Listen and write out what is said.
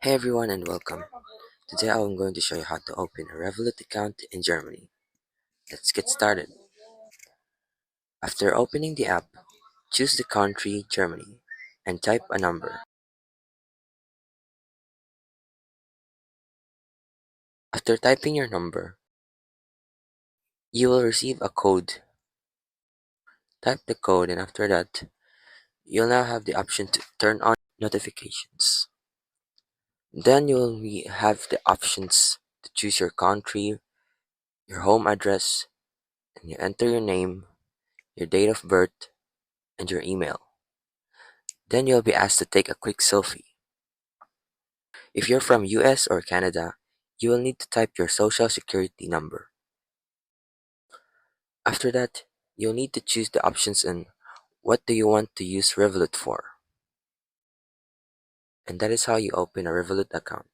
Hey everyone and welcome. Today I'm going to show you how to open a Revolut account in Germany. Let's get started. After opening the app, choose the country Germany and type a number. After typing your number, you will receive a code. Type the code and after that, you'll now have the option to turn on notifications. Then have the options to choose your country, your home address, and you enter your name, your date of birth, and your email. Then you'll be asked to take a quick selfie. If you're from US or Canada, you will need to type your social security number. After that, you'll need to choose the options and what do you want to use Revolut for. And that is how you open a Revolut account.